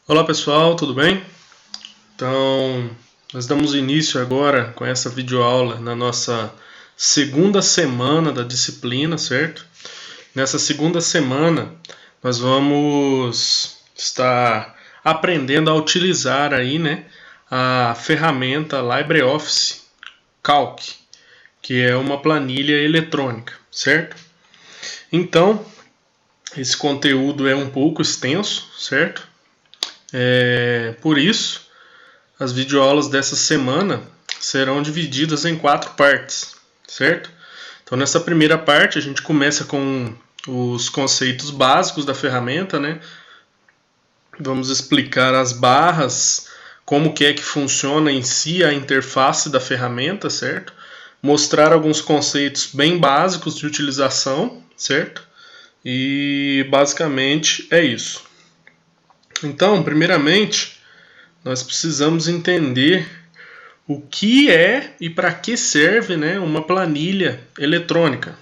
Olá pessoal, tudo bem? Então, nós damos início agora com essa videoaula na nossa segunda semana da disciplina, certo? Nessa segunda semana, nós vamos estar aprendendo a utilizar aí, né, a ferramenta LibreOffice Calc, que é uma planilha eletrônica, certo? Então, esse conteúdo é um pouco extenso, certo? Por isso, as videoaulas dessa semana serão divididas em 4 partes, certo? Então, nessa primeira parte, a gente começa com os conceitos básicos da ferramenta, né? Vamos explicar as barras, como que é que funciona em si a interface da ferramenta, certo? Mostrar alguns conceitos bem básicos de utilização, certo? E basicamente é isso. Então, primeiramente, nós precisamos entender o que é e para que serve, né, uma planilha eletrônica.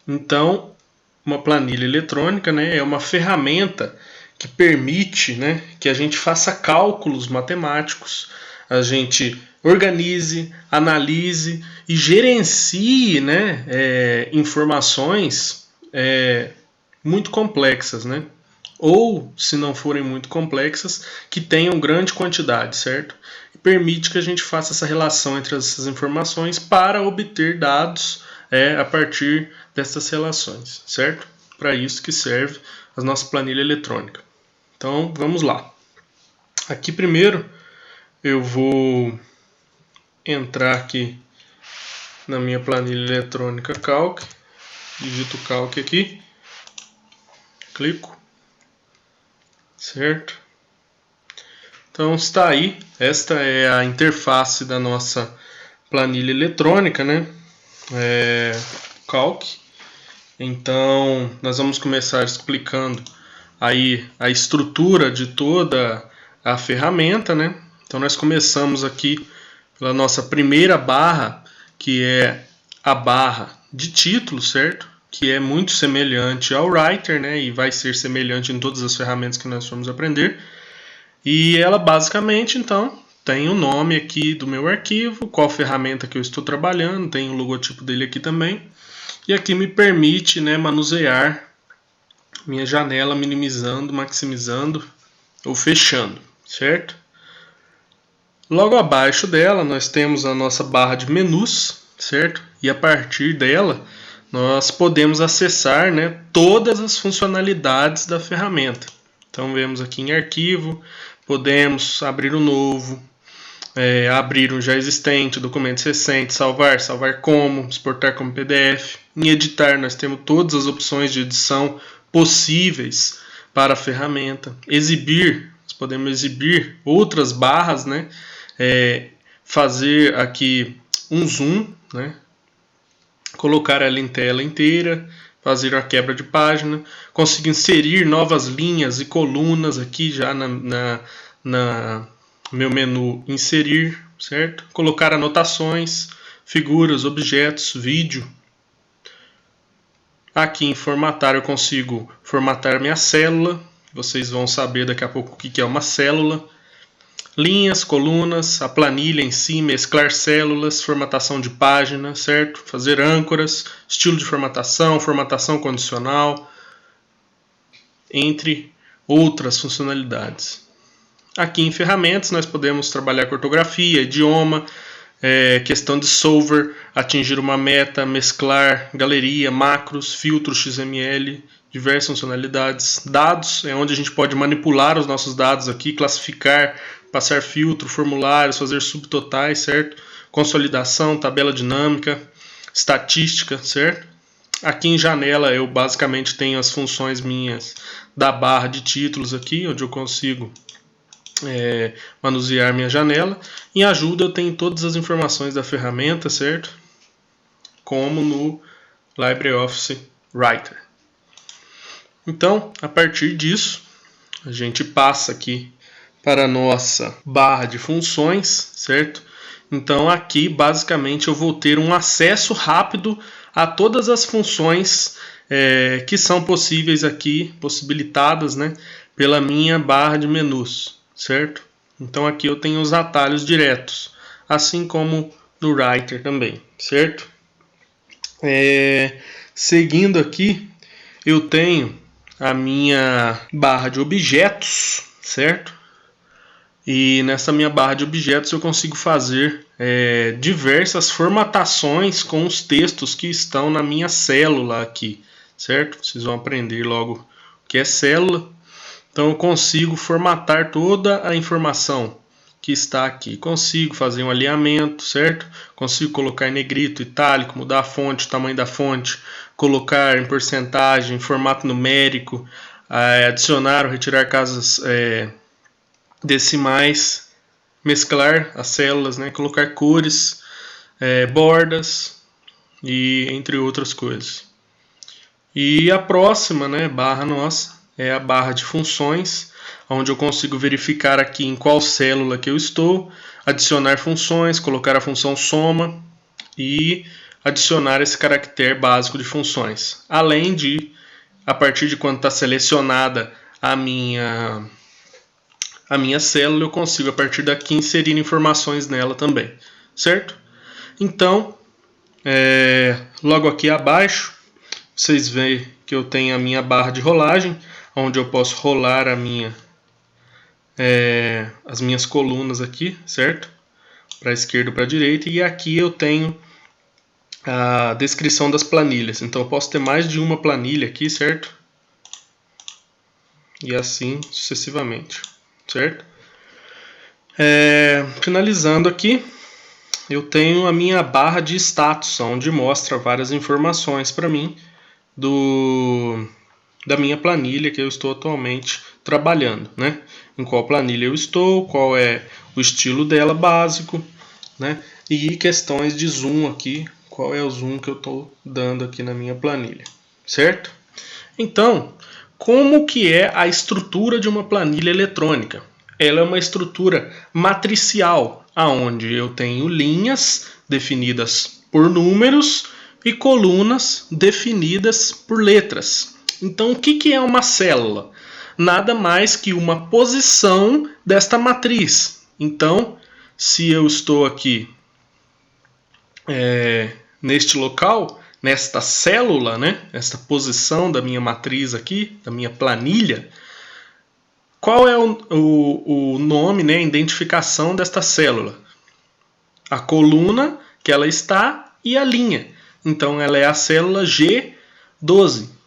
Então, uma planilha eletrônica, né, é uma ferramenta que permite, né, que a gente faça cálculos matemáticos, a gente organize, analise e gerencie, né, informações muito complexas, né? Ou, se não forem muito complexas, que tenham grande quantidade, certo? E permite que a gente faça essa relação entre essas informações para obter dados a partir dessas relações, certo? Para isso que serve a nossa planilha eletrônica. Então, vamos lá. Aqui primeiro eu vou entrar aqui na minha planilha eletrônica Calc, digito Calc aqui, clico. Certo? Então está aí, esta é a interface da nossa planilha eletrônica, né? Calc. Então nós vamos começar explicando aí a estrutura de toda a ferramenta, né? Então nós começamos aqui pela nossa primeira barra, que é a barra de título, certo? Que é muito semelhante ao Writer, né? E vai ser semelhante em todas as ferramentas que nós vamos aprender. E ela basicamente, então, tem o nome aqui do meu arquivo, qual ferramenta que eu estou trabalhando, tem o logotipo dele aqui também. E aqui me permite, né, manusear minha janela, minimizando, maximizando ou fechando, certo? Logo abaixo dela nós temos a nossa barra de menus, certo? E a partir dela nós podemos acessar, né, todas as funcionalidades da ferramenta. Então vemos aqui em arquivo, podemos abrir um novo, abrir um já existente, documentos recentes, salvar como, exportar como PDF. Em editar nós temos todas as opções de edição possíveis para a ferramenta. Exibir, nós podemos exibir outras barras, né? Fazer aqui um zoom, né? Colocar ela em tela inteira, fazer a quebra de página, conseguir inserir novas linhas e colunas aqui já na meu menu inserir, certo? Colocar anotações, figuras, objetos, vídeo. Aqui em formatar eu consigo formatar minha célula, vocês vão saber daqui a pouco o que é uma célula. Linhas, colunas, a planilha em si, mesclar células, formatação de página, certo? Fazer âncoras, estilo de formatação, formatação condicional, entre outras funcionalidades. Aqui em ferramentas nós podemos trabalhar com ortografia, idioma, questão de solver, atingir uma meta, mesclar, galeria, macros, filtros XML, diversas funcionalidades. Dados é onde a gente pode manipular os nossos dados aqui, classificar, passar filtro, formulários, fazer subtotais, certo? Consolidação, tabela dinâmica, estatística, certo? Aqui em janela eu basicamente tenho as funções minhas da barra de títulos aqui, onde eu consigo manusear minha janela. Em ajuda eu tenho todas as informações da ferramenta, certo? Como no LibreOffice Writer. Então, a partir disso, a gente passa aqui para a nossa barra de funções, certo? Então aqui basicamente eu vou ter um acesso rápido a todas as funções que são possíveis aqui, possibilitadas, né, pela minha barra de menus, certo? Então aqui eu tenho os atalhos diretos, assim como no Writer também, certo? Seguindo aqui, eu tenho a minha barra de objetos, certo? E nessa minha barra de objetos eu consigo fazer diversas formatações com os textos que estão na minha célula aqui, certo? Vocês vão aprender logo o que é célula. Então eu consigo formatar toda a informação que está aqui. Consigo fazer um alinhamento, certo? Consigo colocar em negrito, itálico, mudar a fonte, o tamanho da fonte, colocar em porcentagem, formato numérico, adicionar ou retirar casas decimais, mesclar as células, né? Colocar cores, bordas e entre outras coisas. E a próxima, né, barra nossa é a barra de funções, onde eu consigo verificar aqui em qual célula que eu estou, adicionar funções, colocar a função soma e adicionar esse caractere básico de funções. Além de, a partir de quando está selecionada a minha célula, eu consigo a partir daqui inserir informações nela também, certo? Então, logo aqui abaixo, vocês veem que eu tenho a minha barra de rolagem, onde eu posso rolar as minhas colunas aqui, certo? Para a esquerda ou para a direita. E aqui eu tenho a descrição das planilhas. Então eu posso ter mais de uma planilha aqui, certo? E assim sucessivamente, certo? Finalizando aqui, eu tenho a minha barra de status, onde mostra várias informações para mim da minha planilha que eu estou atualmente trabalhando, né? Em qual planilha eu estou, qual é o estilo dela básico, né? E questões de zoom aqui, qual é o zoom que eu estou dando aqui na minha planilha, certo? Então, como que é a estrutura de uma planilha eletrônica? Ela é uma estrutura matricial, aonde eu tenho linhas definidas por números e colunas definidas por letras. Então, o que é uma célula? Nada mais que uma posição desta matriz. Então, se eu estou aqui neste local, nesta célula, né, esta posição da minha matriz aqui, da minha planilha, qual é o nome, né, a identificação desta célula? A coluna que ela está e a linha. Então, ela é a célula G12.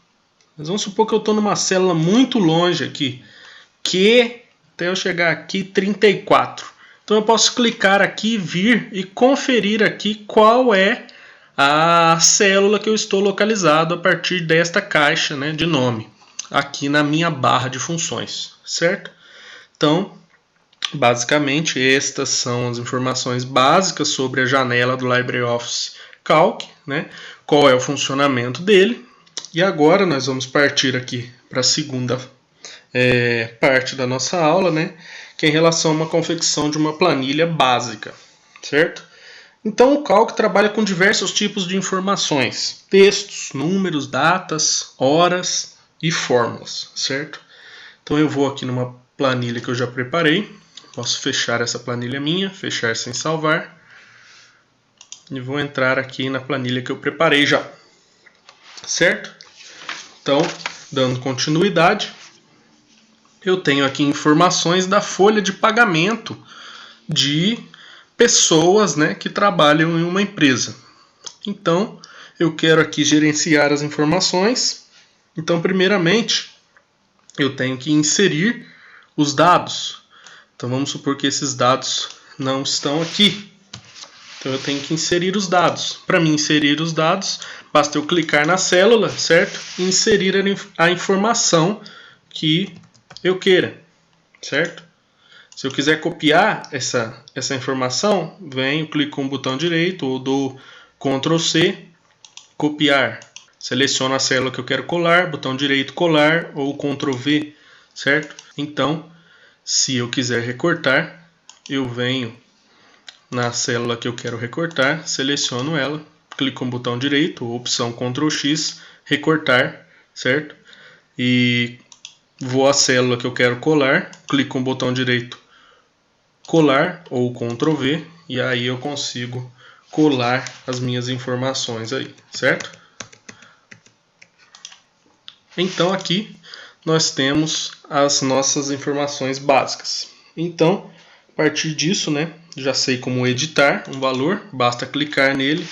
Mas vamos supor que eu estou numa célula muito longe aqui, que até eu chegar aqui 34. Então eu posso clicar aqui, vir e conferir aqui qual é a célula que eu estou localizado a partir desta caixa, né, de nome, aqui na minha barra de funções, certo? Então, basicamente, estas são as informações básicas sobre a janela do LibreOffice Calc, né? Qual é o funcionamento dele. E agora nós vamos partir aqui para a segunda parte da nossa aula, né? Que é em relação a uma confecção de uma planilha básica, certo? Então o Calc trabalha com diversos tipos de informações, textos, números, datas, horas e fórmulas, certo? Então eu vou aqui numa planilha que eu já preparei, posso fechar essa planilha minha, fechar sem salvar, e vou entrar aqui na planilha que eu preparei já, certo? Então, dando continuidade, eu tenho aqui informações da folha de pagamento de pessoas, né, que trabalham em uma empresa. Então, eu quero aqui gerenciar as informações. Então, primeiramente, eu tenho que inserir os dados. Então, vamos supor que esses dados não estão aqui. Então eu tenho que inserir os dados. Para mim inserir os dados, basta eu clicar na célula, certo? E inserir a informação que eu queira, certo? Se eu quiser copiar essa informação, venho, clico com o botão direito ou dou Ctrl C, copiar. Seleciono a célula que eu quero colar, botão direito colar ou Ctrl V, certo? Então, se eu quiser recortar, eu venho na célula que eu quero recortar, seleciono ela, clico com o botão direito, opção Ctrl X, recortar, certo? E vou à célula que eu quero colar, clico com o botão direito colar ou Ctrl V e aí eu consigo colar as minhas informações aí, certo? Então aqui nós temos as nossas informações básicas. Então, a partir disso, né, já sei como editar um valor, basta clicar nele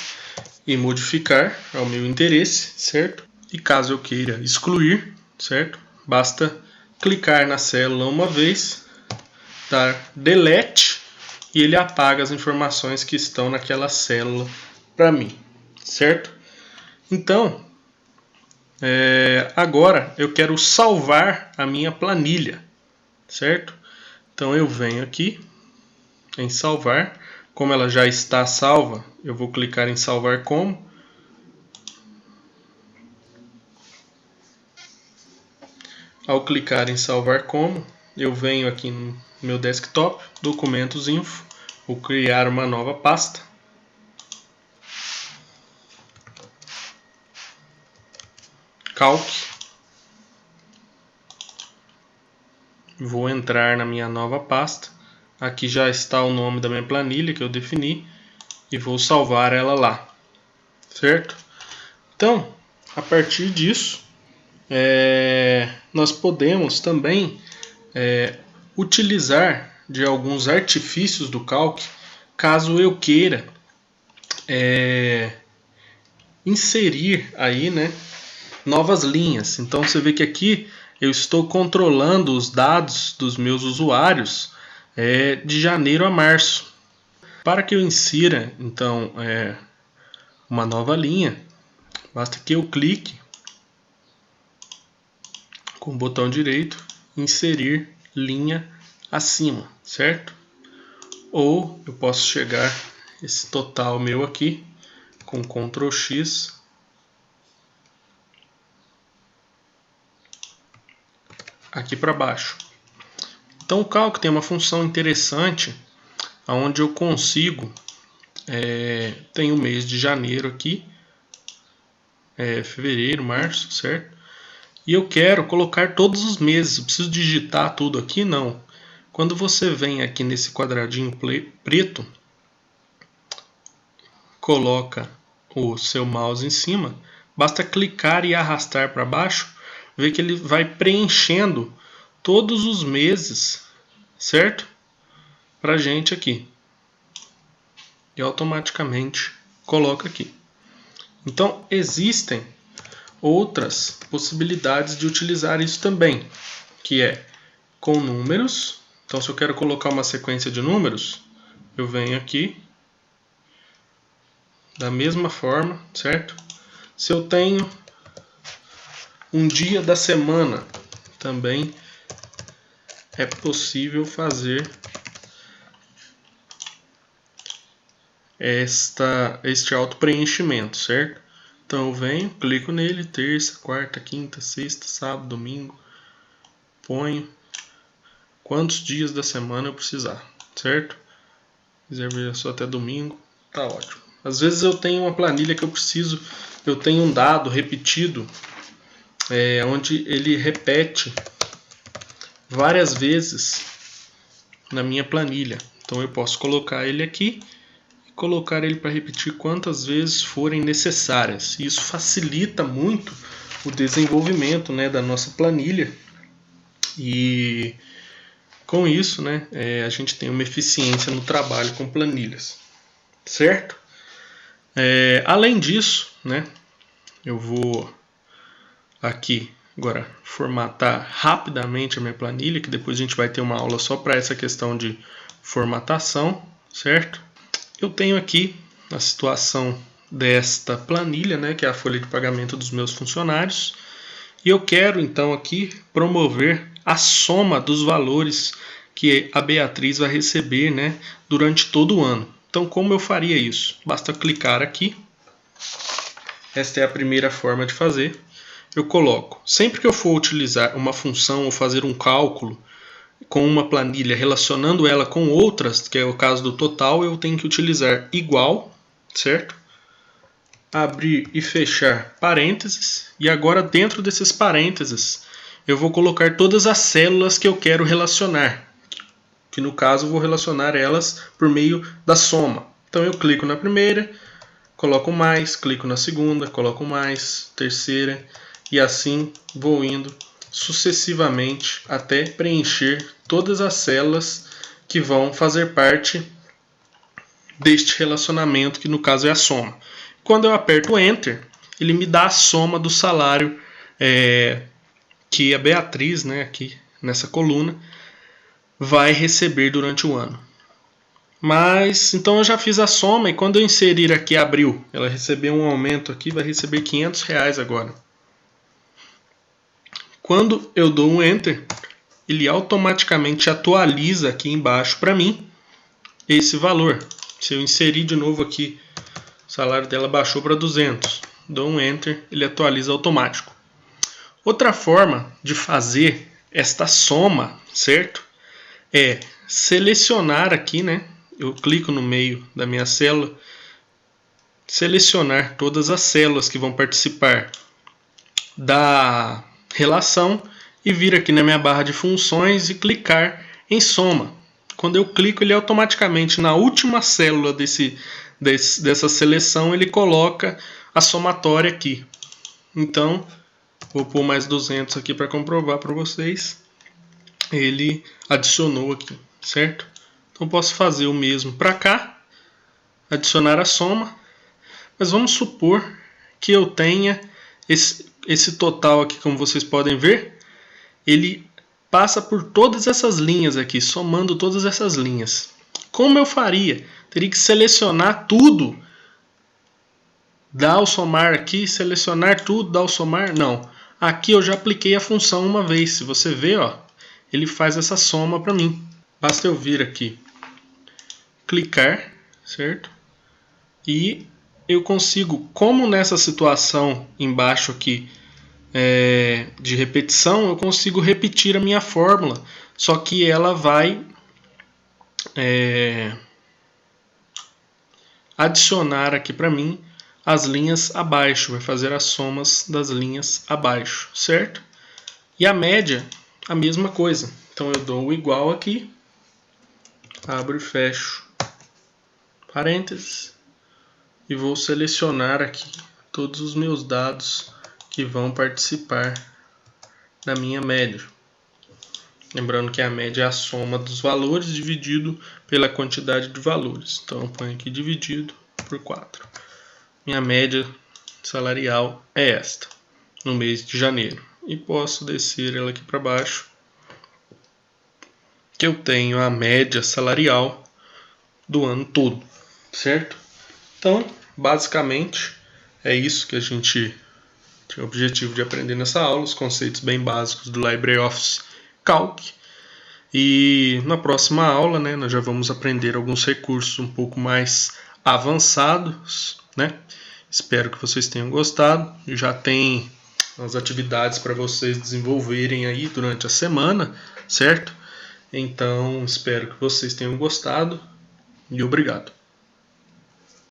e modificar ao meu interesse, certo? E caso eu queira excluir, certo? Basta clicar na célula uma vez, dar delete e ele apaga as informações que estão naquela célula para mim, certo? Então, agora eu quero salvar a minha planilha, certo? Então eu venho aqui em salvar, como ela já está salva, eu vou clicar em salvar como. Ao clicar em salvar como, eu venho aqui no meu desktop, documentos info, vou criar uma nova pasta. Calc. Vou entrar na minha nova pasta. Aqui já está o nome da minha planilha que eu defini e vou salvar ela lá, certo? Então, a partir disso, nós podemos também utilizar de alguns artifícios do Calc, caso eu queira inserir aí, né, novas linhas. Então você vê que aqui eu estou controlando os dados dos meus usuários de janeiro a março. Para que eu insira então uma nova linha, basta que eu clique com o botão direito, inserir linha acima, certo? Ou eu posso chegar esse total meu aqui com Ctrl X aqui para baixo. Então o Calc tem uma função interessante onde eu consigo, tem o mês de janeiro aqui, fevereiro, março, certo? E eu quero colocar todos os meses, eu preciso digitar tudo aqui? Não. Quando você vem aqui nesse quadradinho preto, coloca o seu mouse em cima, basta clicar e arrastar para baixo, vê que ele vai preenchendo todos os meses, certo? Pra gente aqui. E automaticamente coloca aqui. Então existem outras possibilidades de utilizar isso também, que é com números. Então se eu quero colocar uma sequência de números, eu venho aqui da mesma forma, certo? Se eu tenho um dia da semana, também é possível fazer este auto-preenchimento, certo? Então eu venho, clico nele, terça, quarta, quinta, sexta, sábado, domingo, ponho quantos dias da semana eu precisar, certo? Quiser só até domingo, tá ótimo. Às vezes eu tenho uma planilha que eu tenho um dado repetido, onde ele repete várias vezes na minha planilha. Então eu posso colocar ele aqui e colocar ele para repetir quantas vezes forem necessárias. E isso facilita muito o desenvolvimento, né, da nossa planilha. E com isso, né, a gente tem uma eficiência no trabalho com planilhas, certo? Além disso, né, eu vou aqui agora formatar rapidamente a minha planilha, que depois a gente vai ter uma aula só para essa questão de formatação, certo? Eu tenho aqui a situação desta planilha, né, que é a folha de pagamento dos meus funcionários, e eu quero então aqui promover a soma dos valores que a Beatriz vai receber, né, durante todo o ano. Então como eu faria isso? Basta clicar aqui. Esta é a primeira forma de fazer. Eu coloco, sempre que eu for utilizar uma função ou fazer um cálculo com uma planilha relacionando ela com outras, que é o caso do total, eu tenho que utilizar igual, certo? Abrir e fechar parênteses, e agora dentro desses parênteses eu vou colocar todas as células que eu quero relacionar, que no caso eu vou relacionar elas por meio da soma. Então eu clico na primeira, coloco mais, clico na segunda, coloco mais, terceira, e assim vou indo sucessivamente até preencher todas as células que vão fazer parte deste relacionamento, que no caso é a soma. Quando eu aperto Enter, ele me dá a soma do salário que a Beatriz, né, aqui nessa coluna, vai receber durante o ano. Mas, então eu já fiz a soma, e quando eu inserir aqui abril, ela recebeu um aumento aqui, vai receber R$500 agora. Quando eu dou um Enter, ele automaticamente atualiza aqui embaixo para mim esse valor. Se eu inserir de novo aqui, o salário dela baixou para 200. Dou um Enter, ele atualiza automático. Outra forma de fazer esta soma, certo? É selecionar aqui, né? Eu clico no meio da minha célula, selecionar todas as células que vão participar da relação e vir aqui na minha barra de funções e clicar em soma. Quando eu clico, ele automaticamente na última célula dessa seleção, ele coloca a somatória aqui. Então, vou pôr mais 200 aqui para comprovar para vocês. Ele adicionou aqui, certo? Então posso fazer o mesmo para cá, adicionar a soma, mas vamos supor que eu tenha esse total aqui, como vocês podem ver, ele passa por todas essas linhas aqui, somando todas essas linhas. Como eu faria? Teria que selecionar tudo, dar o somar aqui, selecionar tudo, dar o somar? Não. Aqui eu já apliquei a função uma vez, se você ver, ó, ele faz essa soma para mim. Basta eu vir aqui, clicar, certo? E eu consigo, como nessa situação embaixo aqui de repetição, eu consigo repetir a minha fórmula, só que ela vai adicionar aqui para mim as linhas abaixo, vai fazer as somas das linhas abaixo, certo? E a média, a mesma coisa. Então eu dou o igual aqui, abro e fecho parênteses, e vou selecionar aqui todos os meus dados que vão participar da minha média. Lembrando que a média é a soma dos valores dividido pela quantidade de valores. Então eu ponho aqui dividido por 4. Minha média salarial é esta, no mês de janeiro. E posso descer ela aqui para baixo, que eu tenho a média salarial do ano todo, certo? Então, basicamente, é isso que a gente tinha o objetivo de aprender nessa aula, os conceitos bem básicos do LibreOffice Calc. E na próxima aula, né, nós já vamos aprender alguns recursos um pouco mais avançados, né? Espero que vocês tenham gostado. Já tem as atividades para vocês desenvolverem aí durante a semana, certo? Então, espero que vocês tenham gostado e obrigado.